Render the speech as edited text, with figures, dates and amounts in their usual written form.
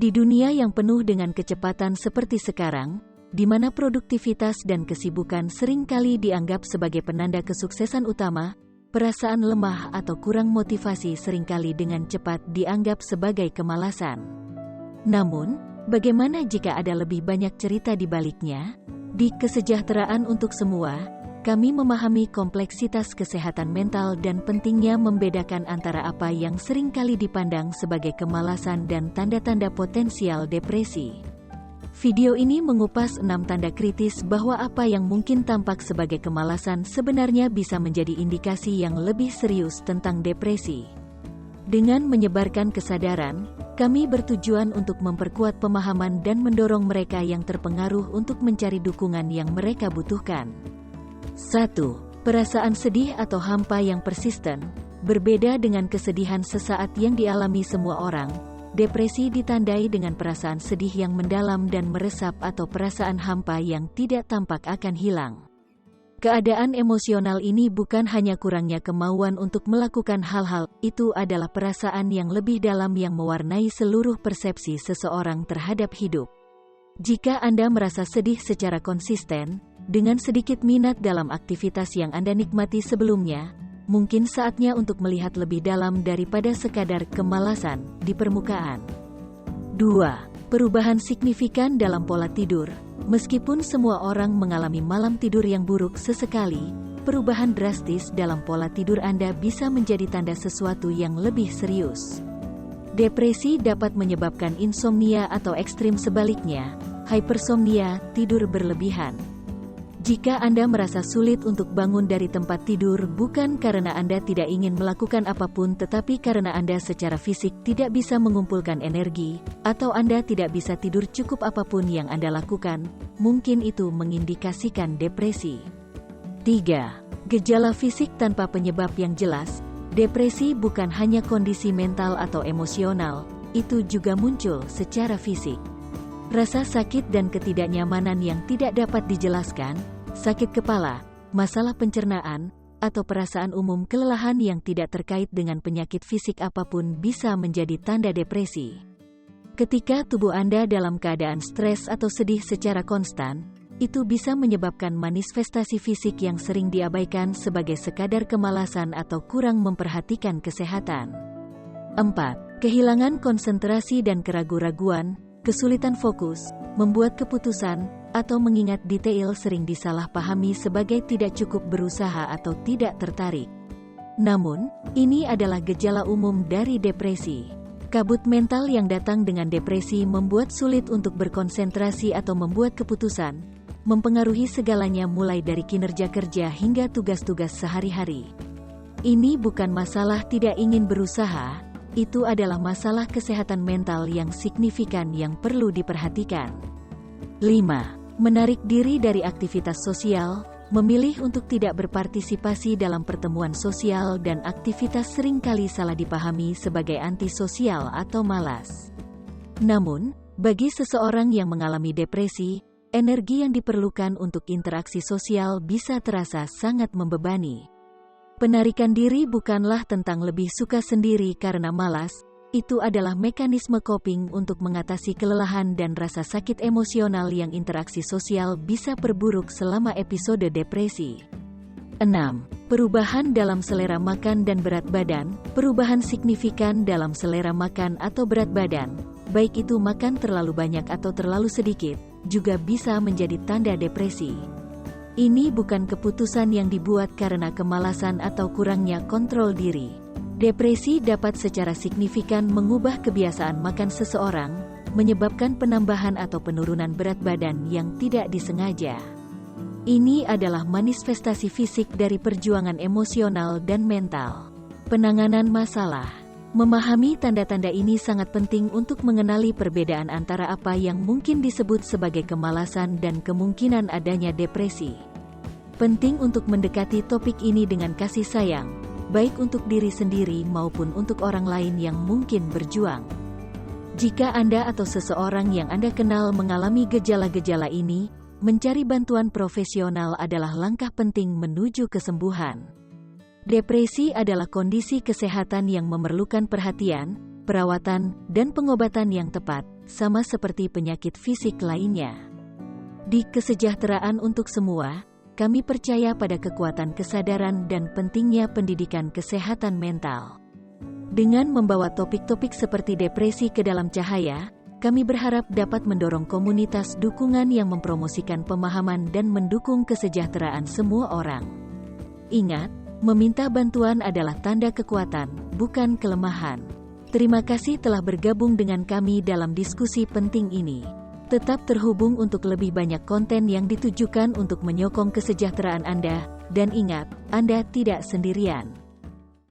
Di dunia yang penuh dengan kecepatan seperti sekarang, di mana produktivitas dan kesibukan seringkali dianggap sebagai penanda kesuksesan utama, perasaan lemah atau kurang motivasi seringkali dengan cepat dianggap sebagai kemalasan. Namun, bagaimana jika ada lebih banyak cerita di baliknya? Di Kesejahteraan untuk Semua, kami memahami kompleksitas kesehatan mental dan pentingnya membedakan antara apa yang seringkali dipandang sebagai kemalasan dan tanda-tanda potensial depresi. Video ini mengupas 6 tanda kritis bahwa apa yang mungkin tampak sebagai kemalasan sebenarnya bisa menjadi indikasi yang lebih serius tentang depresi. Dengan menyebarkan kesadaran, kami bertujuan untuk memperkuat pemahaman dan mendorong mereka yang terpengaruh untuk mencari dukungan yang mereka butuhkan. 1. Perasaan sedih atau hampa yang persisten. Berbeda dengan kesedihan sesaat yang dialami semua orang, depresi ditandai dengan perasaan sedih yang mendalam dan meresap atau perasaan hampa yang tidak tampak akan hilang. Keadaan emosional ini bukan hanya kurangnya kemauan untuk melakukan hal-hal, itu adalah perasaan yang lebih dalam yang mewarnai seluruh persepsi seseorang terhadap hidup. Jika Anda merasa sedih secara konsisten, dengan sedikit minat dalam aktivitas yang Anda nikmati sebelumnya, mungkin saatnya untuk melihat lebih dalam daripada sekadar kemalasan di permukaan. 2. Perubahan signifikan dalam pola tidur. Meskipun semua orang mengalami malam tidur yang buruk sesekali, perubahan drastis dalam pola tidur Anda bisa menjadi tanda sesuatu yang lebih serius. Depresi dapat menyebabkan insomnia atau ekstrim sebaliknya, hypersomnia, tidur berlebihan. Jika Anda merasa sulit untuk bangun dari tempat tidur bukan karena Anda tidak ingin melakukan apapun tetapi karena Anda secara fisik tidak bisa mengumpulkan energi, atau Anda tidak bisa tidur cukup apapun yang Anda lakukan, mungkin itu mengindikasikan depresi. 3. Gejala fisik tanpa penyebab yang jelas. Depresi bukan hanya kondisi mental atau emosional, itu juga muncul secara fisik. Rasa sakit dan ketidaknyamanan yang tidak dapat dijelaskan, sakit kepala, masalah pencernaan, atau perasaan umum kelelahan yang tidak terkait dengan penyakit fisik apapun bisa menjadi tanda depresi. Ketika tubuh Anda dalam keadaan stres atau sedih secara konstan, itu bisa menyebabkan manifestasi fisik yang sering diabaikan sebagai sekadar kemalasan atau kurang memperhatikan kesehatan. 4. Kehilangan konsentrasi dan keraguan-raguan. Kesulitan fokus, membuat keputusan, atau mengingat detail sering disalahpahami sebagai tidak cukup berusaha atau tidak tertarik. Namun, ini adalah gejala umum dari depresi. Kabut mental yang datang dengan depresi membuat sulit untuk berkonsentrasi atau membuat keputusan, mempengaruhi segalanya mulai dari kinerja kerja hingga tugas-tugas sehari-hari. Ini bukan masalah tidak ingin berusaha, itu adalah masalah kesehatan mental yang signifikan yang perlu diperhatikan. 5. Menarik diri dari aktivitas sosial, memilih untuk tidak berpartisipasi dalam pertemuan sosial dan aktivitas seringkali salah dipahami sebagai antisosial atau malas. Namun, bagi seseorang yang mengalami depresi, energi yang diperlukan untuk interaksi sosial bisa terasa sangat membebani. Penarikan diri bukanlah tentang lebih suka sendiri karena malas, itu adalah mekanisme coping untuk mengatasi kelelahan dan rasa sakit emosional yang interaksi sosial bisa perburuk selama episode depresi. 6. Perubahan dalam selera makan dan berat badan. Perubahan signifikan dalam selera makan atau berat badan, baik itu makan terlalu banyak atau terlalu sedikit, juga bisa menjadi tanda depresi. Ini bukan keputusan yang dibuat karena kemalasan atau kurangnya kontrol diri. Depresi dapat secara signifikan mengubah kebiasaan makan seseorang, menyebabkan penambahan atau penurunan berat badan yang tidak disengaja. Ini adalah manifestasi fisik dari perjuangan emosional dan mental. Penanganan masalah. Memahami tanda-tanda ini sangat penting untuk mengenali perbedaan antara apa yang mungkin disebut sebagai kemalasan dan kemungkinan adanya depresi. Penting untuk mendekati topik ini dengan kasih sayang, baik untuk diri sendiri maupun untuk orang lain yang mungkin berjuang. Jika Anda atau seseorang yang Anda kenal mengalami gejala-gejala ini, mencari bantuan profesional adalah langkah penting menuju kesembuhan. Depresi adalah kondisi kesehatan yang memerlukan perhatian, perawatan, dan pengobatan yang tepat, sama seperti penyakit fisik lainnya. Di Kesejahteraan untuk Semua, kami percaya pada kekuatan kesadaran dan pentingnya pendidikan kesehatan mental. Dengan membawa topik-topik seperti depresi ke dalam cahaya, kami berharap dapat mendorong komunitas dukungan yang mempromosikan pemahaman dan mendukung kesejahteraan semua orang. Ingat, meminta bantuan adalah tanda kekuatan, bukan kelemahan. Terima kasih telah bergabung dengan kami dalam diskusi penting ini. Tetap terhubung untuk lebih banyak konten yang ditujukan untuk menyokong kesejahteraan Anda, dan ingat, Anda tidak sendirian.